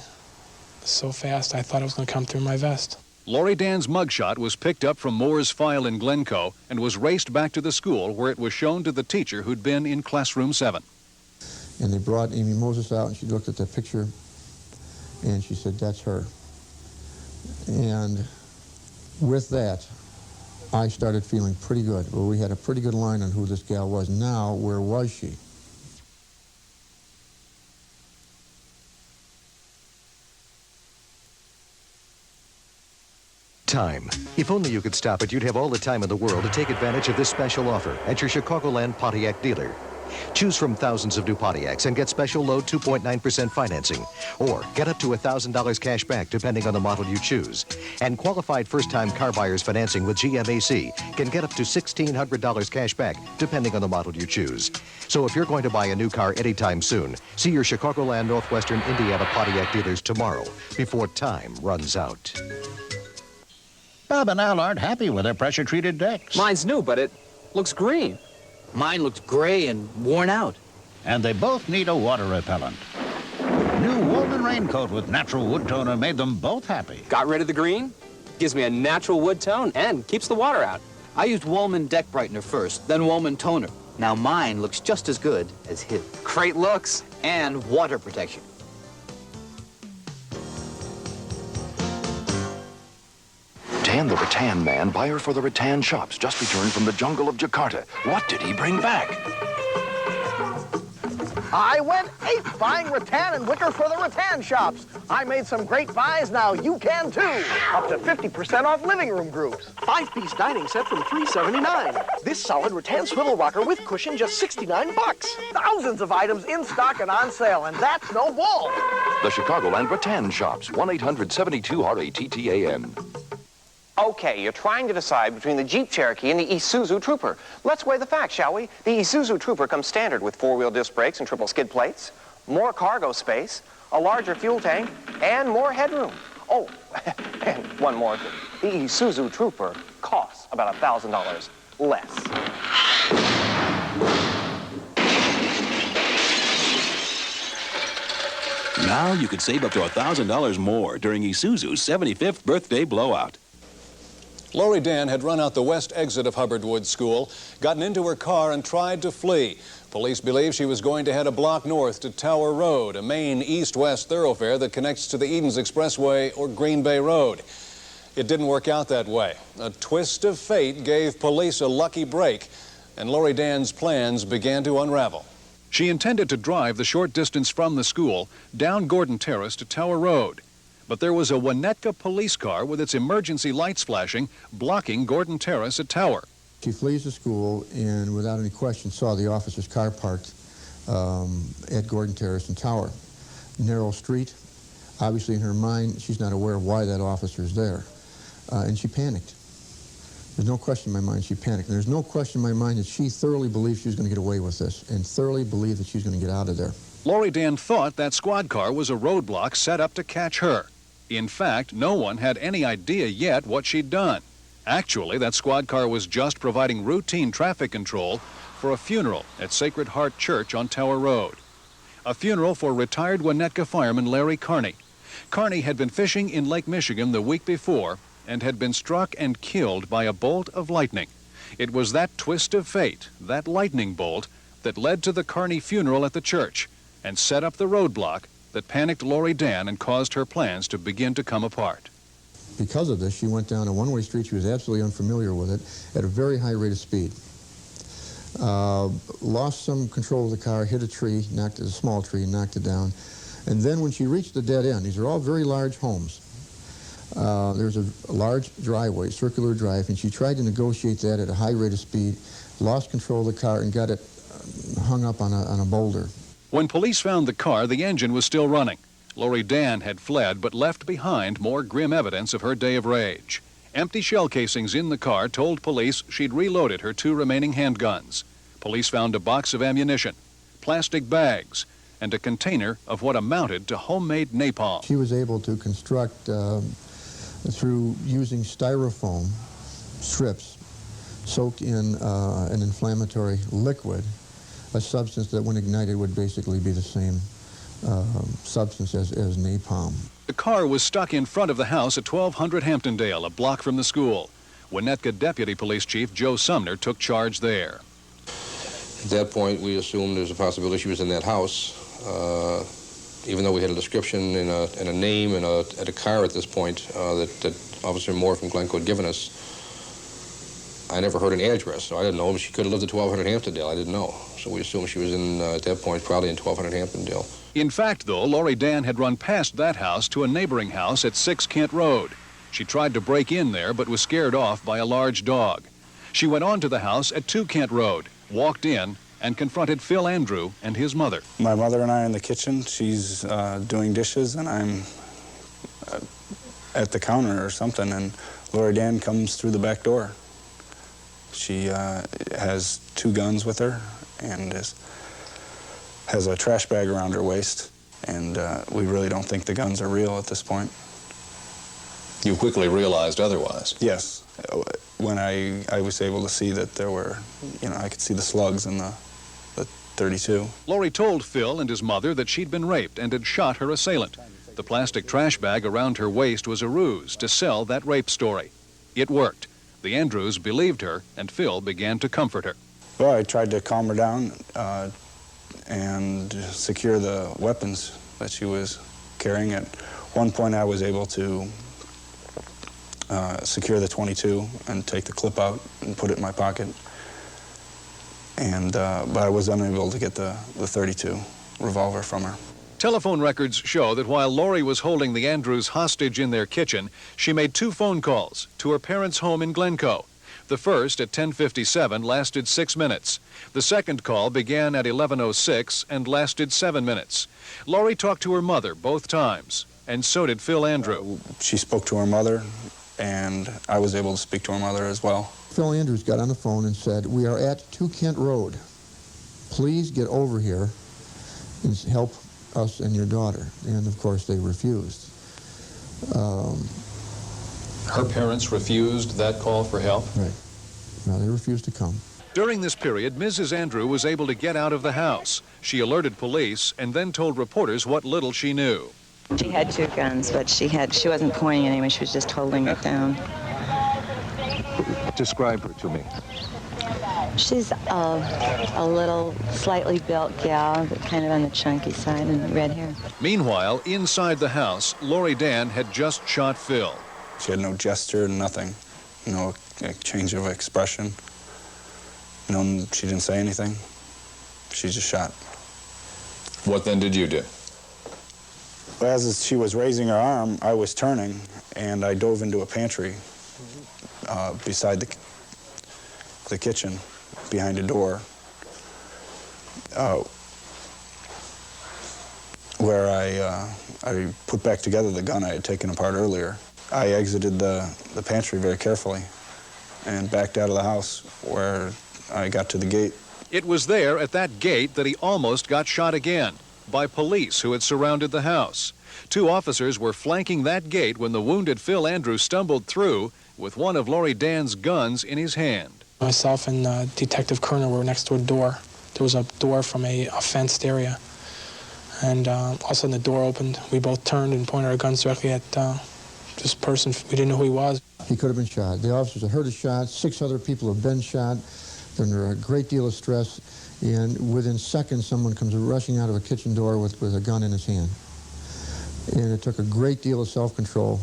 so fast I thought it was going to come through my vest. Laurie Dann's mugshot was picked up from Moore's file in Glencoe and was raced back to the school where it was shown to the teacher who'd been in Classroom 7. And they brought Amy Moses out, and she looked at the picture, and she said, that's her. And with that, I started feeling pretty good. Well, we had a pretty good line on who this gal was. Now, where was she? Time. If only you could stop it, you'd have all the time in the world to take advantage of this special offer at your Chicagoland Pontiac dealer. Choose from thousands of new Pontiacs and get special low 2.9% financing, or get up to $1,000 cash back depending on the model you choose. And qualified first-time car buyers financing with GMAC can get up to $1,600 cash back depending on the model you choose. So if you're going to buy a new car anytime soon, see your Chicagoland Northwestern Indiana Pontiac dealers tomorrow before time runs out. Bob and Al aren't happy with their pressure-treated decks. Mine's new, but it looks green. Mine looks gray and worn out. And they both need a water repellent. New Woolman raincoat with natural wood toner made them both happy. Got rid of the green, gives me a natural wood tone, and keeps the water out. I used Woolman deck brightener first, then Woolman toner. Now mine looks just as good as his. Great looks. And water protection. Dan the rattan man, buyer for the rattan shops, just returned from the jungle of Jakarta. What did he bring back? I went ape buying rattan and wicker for the rattan shops. I made some great buys, now you can too. Up to 50% off living room groups. 5-piece dining set from $379. This solid rattan swivel rocker with cushion just $69. Thousands of items in stock and on sale, and that's no bull. The Chicagoland rattan shops, 1-800-72-RATTAN. Okay, you're trying to decide between the Jeep Cherokee and the Isuzu Trooper. Let's weigh the facts, shall we? The Isuzu Trooper comes standard with 4-wheel disc brakes and triple skid plates, more cargo space, a larger fuel tank, and more headroom. Oh, and one more thing. The Isuzu Trooper costs about $1,000 less. Now you could save up to $1,000 more during Isuzu's 75th birthday blowout. Laurie Dann had run out the west exit of Hubbard Woods School, gotten into her car, and tried to flee. Police believe she was going to head a block north to Tower Road, a main east-west thoroughfare that connects to the Edens Expressway or Green Bay Road. It didn't work out that way. A twist of fate gave police a lucky break, and Laurie Dann's plans began to unravel. She intended to drive the short distance from the school down Gordon Terrace to Tower Road. But there was a Winnetka police car with its emergency lights flashing, blocking Gordon Terrace at Tower. She flees the school and, without any question, saw the officer's car parked at Gordon Terrace and Tower. Narrow street. Obviously, in her mind, she's not aware of why that officer's there. And she panicked. There's no question in my mind she panicked. And there's no question in my mind that she thoroughly believed she was going to get away with this and thoroughly believed that she was going to get out of there. Laurie Dann thought that squad car was a roadblock set up to catch her. In fact, no one had any idea yet what she'd done. Actually, that squad car was just providing routine traffic control for a funeral at Sacred Heart Church on Tower Road. A funeral for retired Winnetka fireman Larry Carney. Carney had been fishing in Lake Michigan the week before and had been struck and killed by a bolt of lightning. It was that twist of fate, that lightning bolt, that led to the Carney funeral at the church and set up the roadblock that panicked Laurie Dann and caused her plans to begin to come apart. Because of this, she went down a one-way street. She was absolutely unfamiliar with it at a very high rate of speed. Lost some control of the car, hit a tree, knocked it, a small tree, and knocked it down. And then when she reached the dead end, these are all very large homes. There's a large driveway, circular drive, and she tried to negotiate that at a high rate of speed, lost control of the car, and got it hung up on a boulder. When police found the car, the engine was still running. Laurie Dann had fled, but left behind more grim evidence of her day of rage. Empty shell casings in the car told police she'd reloaded her 2 remaining handguns. Police found a box of ammunition, plastic bags, and a container of what amounted to homemade napalm. She was able to construct, through using styrofoam strips soaked in an inflammatory liquid, a substance that, when ignited, would basically be the same substance as napalm. The car was stuck in front of the house at 1200 Hamptondale, a block from the school. Winnetka Deputy Police Chief Joe Sumner took charge there. At that point, we assumed there's a possibility she was in that house. Even though we had a description and a name and a car at this point that Officer Moore from Glencoe had given us, I never heard an address, so I didn't know. She could have lived at 1200 Hamptondale. I didn't know. So we assumed she was in, at that point, probably in 1200 Hamptondale. In fact, though, Laurie Dann had run past that house to a neighboring house at 6 Kent Road. She tried to break in there, but was scared off by a large dog. She went on to the house at 2 Kent Road, walked in, and confronted Phil Andrew and his mother. My mother and I are in the kitchen. She's doing dishes, and I'm at the counter or something, and Laurie Dann comes through the back door. She has 2 guns with her and has a trash bag around her waist, and we really don't think the guns are real at this point. You quickly realized otherwise? Yes. When I was able to see that there were, I could see the slugs in the 32. Laurie told Phil and his mother that she'd been raped and had shot her assailant. The plastic trash bag around her waist was a ruse to sell that rape story. It worked. The Andrews believed her, and Phil began to comfort her. Well, I tried to calm her down and secure the weapons that she was carrying. At one point, I was able to secure the 22 and take the clip out and put it in my pocket. And but I was unable to get the 32 revolver from her. Telephone records show that while Laurie was holding the Andrews hostage in their kitchen, she made 2 phone calls to her parents' home in Glencoe. The first, at 10:57, lasted 6 minutes. The second call began at 11:06 and lasted 7 minutes. Laurie talked to her mother both times, and so did Phil Andrew. She spoke to her mother, and I was able to speak to her mother as well. Phil Andrews got on the phone and said, "We are at 2 Kent Road. Please get over here and help us and your daughter. And, of course, they refused. Her parents refused that call for help? Right. No, they refused to come. During this period, Mrs. Andrew was able to get out of the house. She alerted police and then told reporters what little she knew. She had 2 guns, but she wasn't pointing at anyone, she was just holding it down. Describe her to me. She's a little, slightly built gal, but kind of on the chunky side, and red hair. Meanwhile, inside the house, Laurie Dann had just shot Phil. She had no gesture, nothing, no change of expression. No, she didn't say anything. She just shot. What then did you do? As she was raising her arm, I was turning, and I dove into a pantry beside the kitchen, behind a door, where I put back together the gun I had taken apart earlier. I exited the pantry very carefully and backed out of the house, where I got to the gate. It was there at that gate that he almost got shot again by police who had surrounded the house. 2 officers were flanking that gate when the wounded Phil Andrew stumbled through with one of Laurie Dann's guns in his hand. Myself and Detective Kerner were next to a door. There was a door from a fenced area. And all of a sudden the door opened. We both turned and pointed our guns directly at this person. We didn't know who he was. He could have been shot. The officers had heard a shot. 6 other people have been shot. They're under a great deal of stress. And within seconds, someone comes rushing out of a kitchen door with a gun in his hand. And it took a great deal of self-control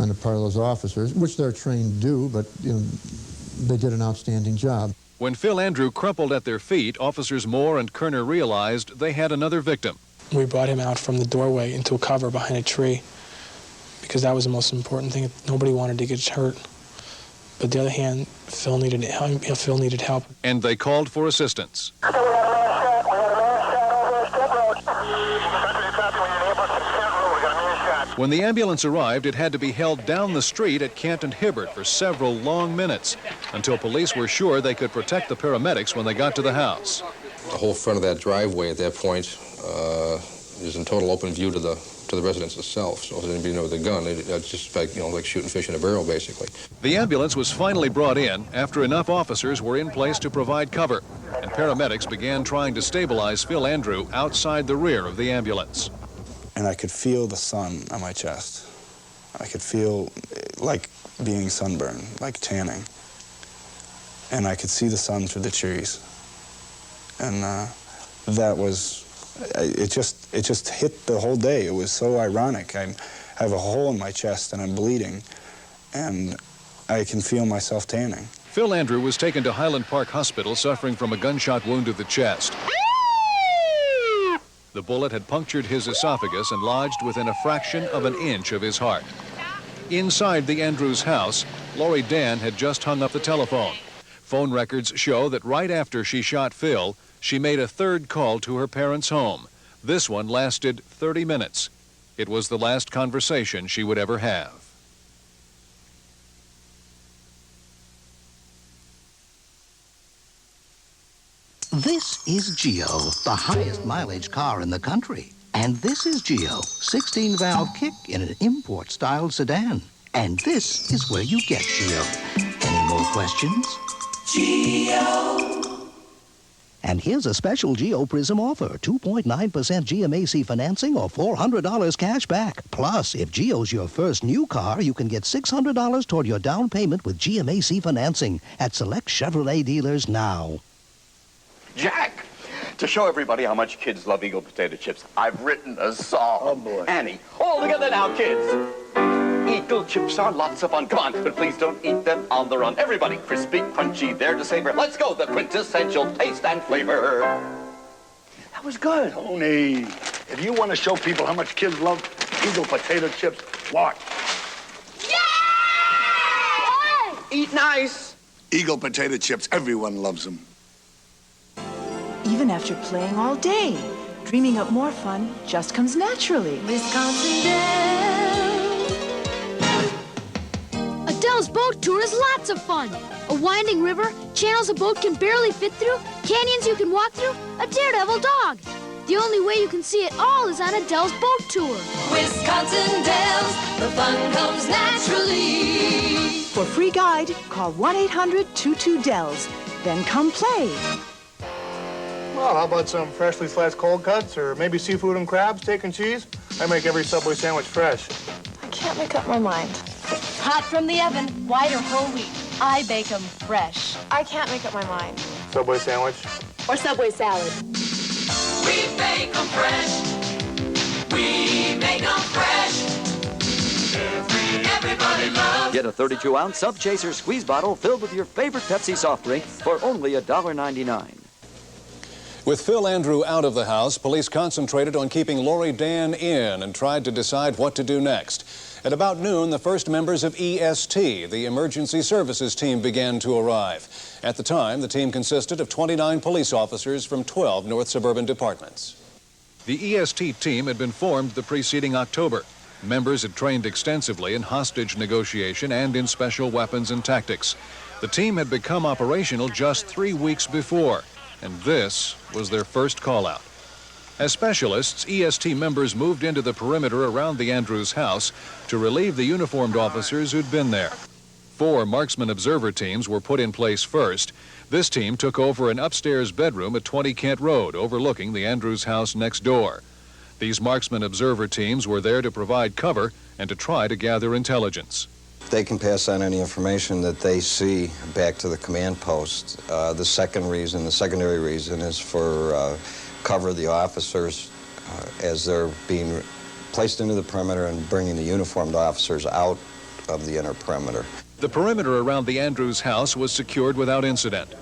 on the part of those officers, which they're trained to do, but they did an outstanding job. When Phil Andrew crumpled at their feet, Officers Moore and Kerner realized they had another victim. We brought him out from the doorway into a cover behind a tree because that was the most important thing. Nobody wanted to get hurt. But on the other hand, Phil needed help. And they called for assistance. When the ambulance arrived, it had to be held down the street at Kent and Hibbert for several long minutes until police were sure they could protect the paramedics when they got to the house. The whole front of that driveway at that point is in total open view to the residence itself. So if anybody knows the gun, it's just like shooting fish in a barrel, basically. The ambulance was finally brought in after enough officers were in place to provide cover, and paramedics began trying to stabilize Phil Andrew outside the rear of the ambulance. And I could feel the sun on my chest. I could feel like being sunburned, like tanning. And I could see the sun through the trees. And that was, it just hit the whole day. It was so ironic. I have a hole in my chest and I'm bleeding, and I can feel myself tanning. Phil Andrew was taken to Highland Park Hospital suffering from a gunshot wound to the chest. The bullet had punctured his esophagus and lodged within a fraction of an inch of his heart. Inside the Andrews house, Laurie Dann had just hung up the telephone. Phone records show that right after she shot Phil, she made a 3rd call to her parents' home. This one lasted 30 minutes. It was the last conversation she would ever have. This is Geo, the highest mileage car in the country. And this is Geo, 16-valve kick in an import-style sedan. And this is where you get Geo. Any more questions? Geo. And here's a special Geo Prism offer, 2.9% GMAC financing or $400 cash back. Plus, if Geo's your first new car, you can get $600 toward your down payment with GMAC financing at select Chevrolet dealers now. Jack, to show everybody how much kids love Eagle potato chips, I've written a song. Oh, boy. Annie, all together now, kids. Eagle chips are lots of fun. Come on, but please don't eat them on the run. Everybody, crispy, crunchy, there to savor. Let's go, the quintessential taste and flavor. That was good. Tony, if you want to show people how much kids love Eagle potato chips, watch. Yay! Eat nice. Eagle potato chips, everyone loves them. Even after playing all day, dreaming up more fun just comes naturally. Wisconsin Dells. Adele's boat tour is lots of fun. A winding river, channels a boat can barely fit through, canyons you can walk through, a daredevil dog. The only way you can see it all is on a Dell's boat tour. Wisconsin Dells, the fun comes naturally. For free guide, call 1-800-22-DELLS. Then come play. Well, how about some freshly sliced cold cuts, or maybe seafood and crabs, steak and cheese? I make every Subway sandwich fresh. I can't make up my mind. Hot from the oven, white or whole wheat. I bake them fresh. I can't make up my mind. Subway sandwich. Or Subway salad. We bake them fresh. We make them fresh. Everybody loves. Get a 32-ounce Sub Chaser squeeze bottle filled with your favorite Pepsi soft drink for only $1.99. With Phil Andrew out of the house, police concentrated on keeping Laurie Dann in and tried to decide what to do next. At about noon, the first members of EST, the Emergency Services Team, began to arrive. At the time, the team consisted of 29 police officers from 12 North Suburban departments. The EST team had been formed the preceding October. Members had trained extensively in hostage negotiation and in special weapons and tactics. The team had become operational just 3 weeks before, and this was their first call-out. As specialists, EST members moved into the perimeter around the Andrews house to relieve the uniformed officers who'd been there. 4 marksman observer teams were put in place first. This team took over an upstairs bedroom at 20 Kent Road, overlooking the Andrews house next door. These marksman observer teams were there to provide cover and to try to gather intelligence. They can pass on any information that they see back to the command post. The secondary reason is for cover the officers as they're being placed into the perimeter and bringing the uniformed officers out of the inner perimeter. The perimeter around the Andrews house was secured without incident.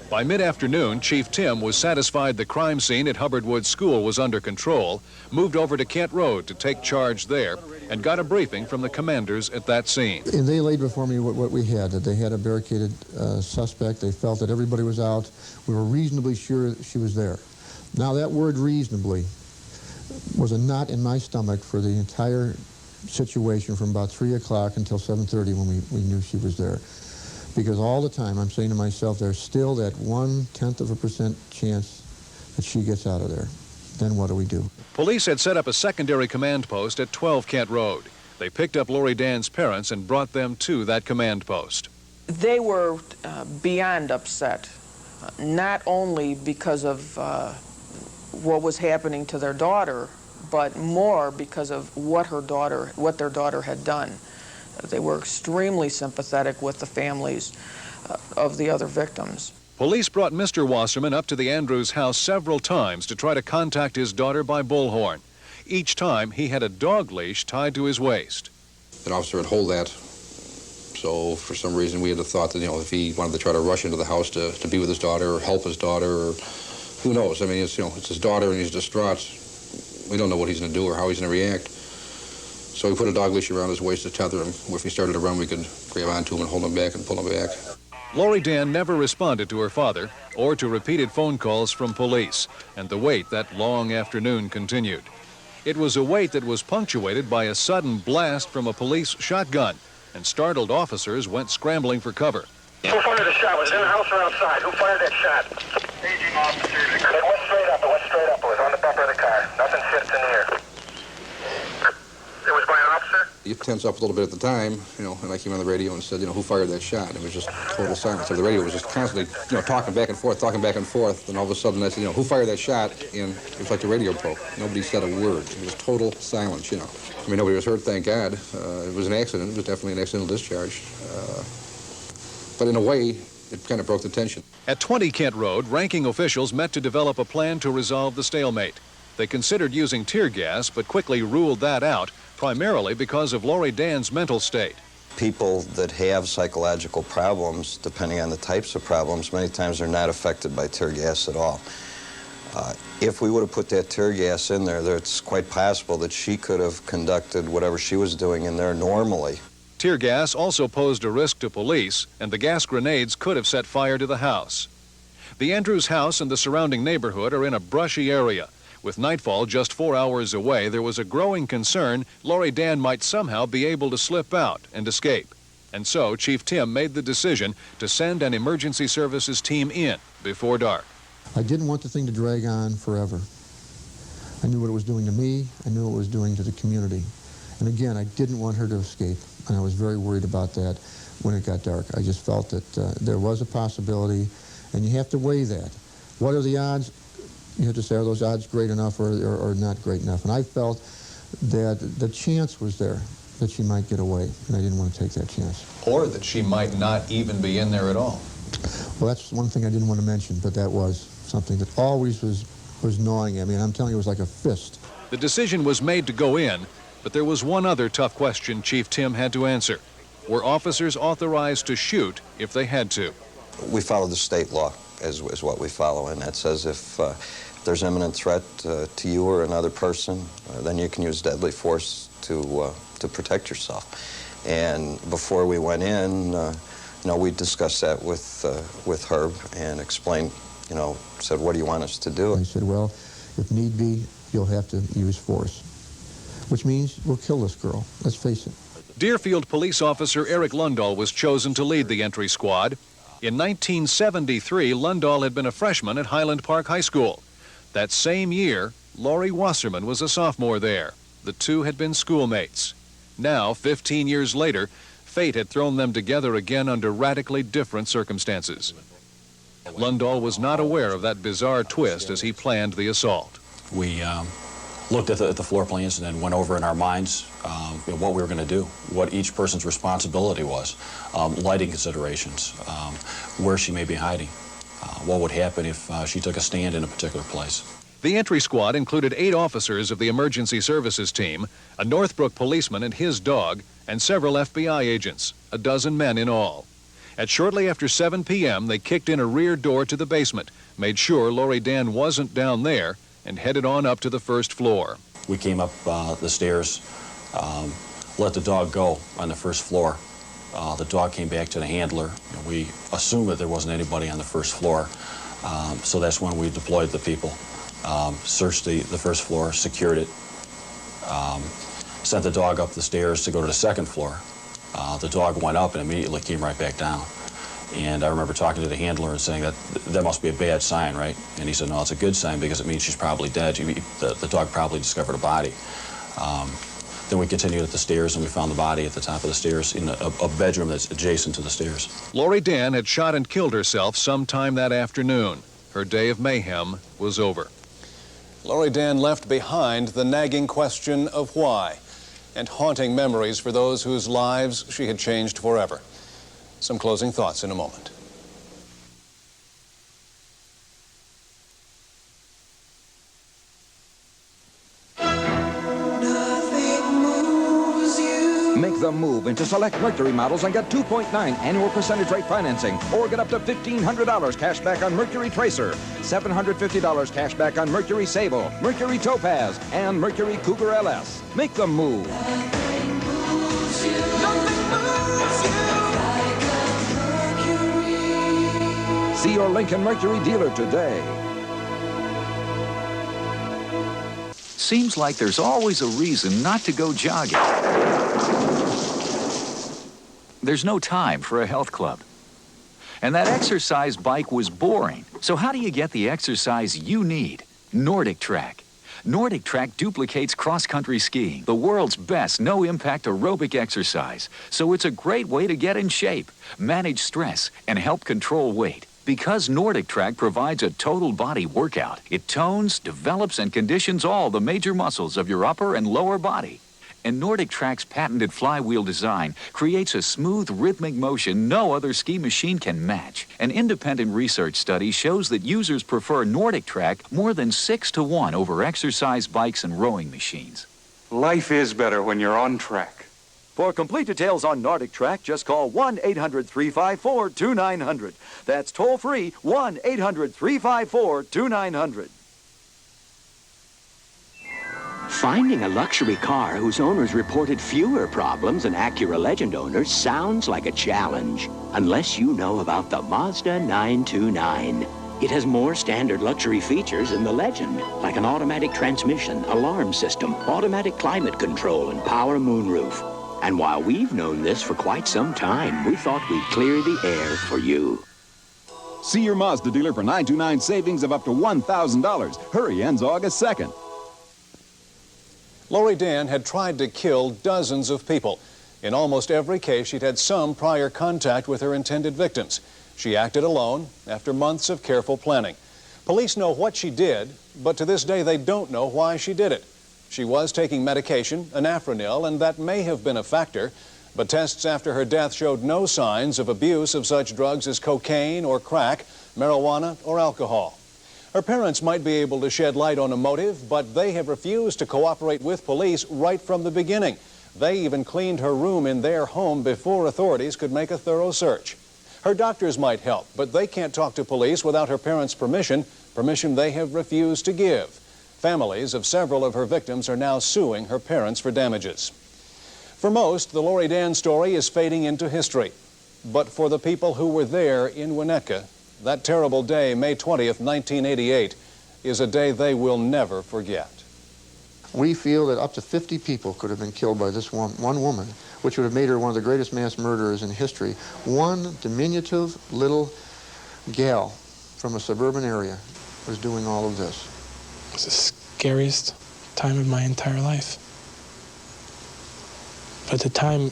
By mid-afternoon, Chief Tim was satisfied the crime scene at Hubbard Woods School was under control, moved over to Kent Road to take charge there, and got a briefing from the commanders at that scene. And they laid before me what we had, that they had a barricaded suspect. They felt that everybody was out. We were reasonably sure that she was there. Now, that word reasonably was a knot in my stomach for the entire situation from about 3 o'clock until 7:30 when we knew she was there. Because all the time I'm saying to myself, there's still that 0.1% chance that she gets out of there. Then what do we do? Police had set up a secondary command post at 12 Kent Road. They picked up Laurie Dann's parents and brought them to that command post. They were beyond upset, not only because of what was happening to their daughter, but more because of what their daughter had done. They were extremely sympathetic with the families of the other victims. Police brought Mr. Wasserman up to the Andrews house several times to try to contact his daughter by bullhorn. Each time, he had a dog leash tied to his waist. An officer would hold that, so for some reason we had the thought that, if he wanted to try to rush into the house to be with his daughter or help his daughter, or who knows. I mean, it's his daughter and he's distraught. We don't know what he's going to do or how he's going to react. So we put a dog leash around his waist to tether him. If he started to run, we could grab onto him and hold him back and pull him back. Laurie Dann never responded to her father or to repeated phone calls from police, and the wait that long afternoon continued. It was a wait that was punctuated by a sudden blast from a police shotgun, and startled officers went scrambling for cover. Who fired the shot? Was it in the house or outside? Who fired that shot? Paging officers. It went straight up. It went straight up. It was on the bumper of the car. Nothing sits in the air. It was by an officer? You tense up a little bit at the time, and I came on the radio and said, who fired that shot? It was just total silence. So the radio was just constantly, talking back and forth, and all of a sudden I said, who fired that shot? And it was like the radio broke. Nobody said a word. It was total silence, I mean, nobody was hurt, thank God. It was an accident. It was definitely an accidental discharge. But in a way, it kind of broke the tension. At 20 Kent Road, ranking officials met to develop a plan to resolve the stalemate. They considered using tear gas, but quickly ruled that out, primarily because of Laurie Dann's mental state. People that have psychological problems, depending on the types of problems, many times are not affected by tear gas at all. If we would have put that tear gas in there, it's quite possible that she could have conducted whatever she was doing in there normally. Tear gas also posed a risk to police, and the gas grenades could have set fire to the house. The Andrews house and the surrounding neighborhood are in a brushy area. With nightfall just 4 hours away, there was a growing concern Laurie Dann might somehow be able to slip out and escape. And so Chief Tim made the decision to send an emergency services team in before dark. I didn't want the thing to drag on forever. I knew what it was doing to me. I knew what it was doing to the community. And again, I didn't want her to escape, and I was very worried about that when it got dark. I just felt that there was a possibility, and you have to weigh that. What are the odds? You have to say, are those odds great enough or not great enough? And I felt that the chance was there that she might get away, and I didn't want to take that chance. Or that she might not even be in there at all. Well, that's one thing I didn't want to mention, but that was something that always was gnawing at me, and I'm telling you, it was like a fist. The decision was made to go in, but there was one other tough question Chief Tim had to answer. Were officers authorized to shoot if they had to? We follow the state law, is what we follow, and that says if there's imminent threat to you or another person, then you can use deadly force to protect yourself. And before we went in, we discussed that with Herb and explained, said, what do you want us to do? He said, well, if need be, you'll have to use force, which means we'll kill this girl. Let's face it. Deerfield police officer Eric Lundahl was chosen to lead the entry squad. In 1973, Lundahl had been a freshman at Highland Park High School. That same year, Laurie Wasserman was a sophomore there. The two had been schoolmates. Now, 15 years later, fate had thrown them together again under radically different circumstances. Lundahl was not aware of that bizarre twist as he planned the assault. We looked at the floor plans and then went over in our minds what we were going to do, what each person's responsibility was, lighting considerations, where she may be hiding, what would happen if she took a stand in a particular place. The entry squad included 8 officers of the emergency services team, a Northbrook policeman and his dog, and several FBI agents, a dozen men in all. At shortly after 7 p.m., they kicked in a rear door to the basement, made sure Laurie Dann wasn't down there, and headed on up to the first floor. We came up the stairs, let the dog go on the first floor. The dog came back to the handler. We assumed that there wasn't anybody on the first floor, so that's when we deployed the people. Searched the first floor, secured it, sent the dog up the stairs to go to the second floor. The dog went up and immediately came right back down. And I remember talking to the handler and saying that must be a bad sign, right? And he said, no, it's a good sign because it means she's probably dead. The dog probably discovered a body. Then we continued at the stairs and we found the body at the top of the stairs in a bedroom that's adjacent to the stairs. Laurie Dann had shot and killed herself sometime that afternoon. Her day of mayhem was over. Laurie Dann left behind the nagging question of why, and haunting memories for those whose lives she had changed forever. Some closing thoughts in a moment. Make the move into select Mercury models and get 2.9 annual percentage rate financing, or get up to $1,500 cash back on Mercury Tracer, $750 cash back on Mercury Sable, Mercury Topaz, and Mercury Cougar LS. Make the move. See your Lincoln Mercury dealer today. Seems like there's always a reason not to go jogging. There's no time for a health club. And that exercise bike was boring. So how do you get the exercise you need? Nordic Track. Nordic Track duplicates cross-country skiing, the world's best no-impact aerobic exercise. So it's a great way to get in shape, manage stress, and help control weight. Because Nordic Track provides a total body workout, it tones, develops, and conditions all the major muscles of your upper and lower body. And Nordic Track's patented flywheel design creates a smooth, rhythmic motion no other ski machine can match. An independent research study shows that users prefer Nordic Track more than 6 to 1 over exercise bikes and rowing machines. Life is better when you're on track. For complete details on Nordic Track, just call 1-800-354-2900. That's toll-free, 1-800-354-2900. Finding a luxury car whose owners reported fewer problems than Acura Legend owners sounds like a challenge, unless you know about the Mazda 929. It has more standard luxury features than the Legend, like an automatic transmission, alarm system, automatic climate control, and power moonroof. And while we've known this for quite some time, we thought we'd clear the air for you. See your Mazda dealer for 929 savings of up to $1,000. Hurry, ends August 2nd. Laurie Dann had tried to kill dozens of people. In almost every case, she'd had some prior contact with her intended victims. She acted alone after months of careful planning. Police know what she did, but to this day they don't know why she did it. She was taking medication, anafranil, and that may have been a factor, but tests after her death showed no signs of abuse of such drugs as cocaine or crack, marijuana or alcohol. Her parents might be able to shed light on a motive, but they have refused to cooperate with police right from the beginning. They even cleaned her room in their home before authorities could make a thorough search. Her doctors might help, but they can't talk to police without her parents' permission they have refused to give. Families of several of her victims are now suing her parents for damages. For most, the Laurie Dann story is fading into history. But for the people who were there in Winnetka, that terrible day, May 20th, 1988, is a day they will never forget. We feel that up to 50 people could have been killed by this one woman, which would have made her one of the greatest mass murderers in history. One diminutive little gal from a suburban area was doing all of this. It's the scariest time of my entire life. But at the time,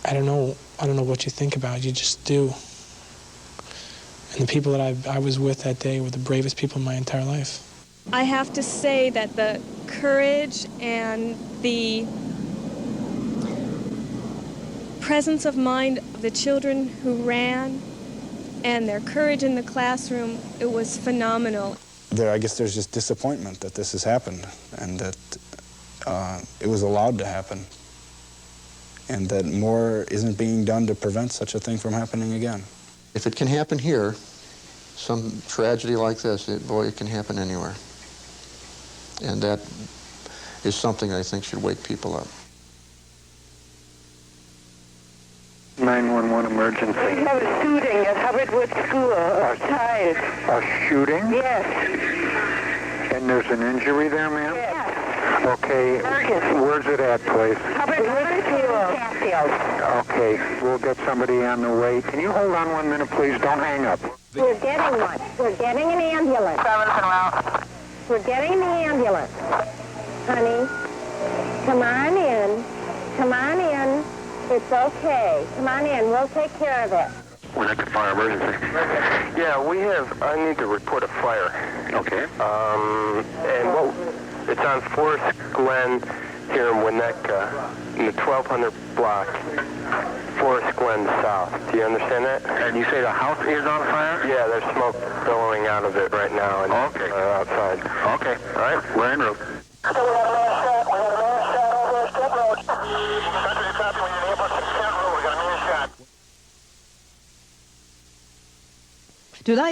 I don't know what you think about it, you just do. And the people that I was with that day were the bravest people in my entire life. I have to say that the courage and the presence of mind of the children who ran and their courage in the classroom, it was phenomenal. I guess there's just disappointment that this has happened and that it was allowed to happen and that more isn't being done to prevent such a thing from happening again. If it can happen here, some tragedy like this, boy, it can happen anywhere. And that is something I think should wake people up. 911 emergency. We have a shooting at Hubbard Woods School, a child. A shooting? Yes. And there's an injury there, ma'am? Yes. Okay. Where's it at, please? Hubbard Woods School. Okay, we'll get somebody on the way. Can you hold on 1 minute, please? Don't hang up. We're getting one. We're getting an ambulance. 7's en route. We're getting the ambulance. Honey, come on in. Come on in. It's okay. Come on in. We'll take care of it. Winnetka Fire Emergency. Yeah, I need to report a fire. Okay. It's on Forest Glen here in Winnetka, in the 1200 block, Forest Glen South. Do you understand that? And you say the house is on fire? Yeah, there's smoke billowing out of it right now. And, outside. Okay. All right. We're en route. Tonight's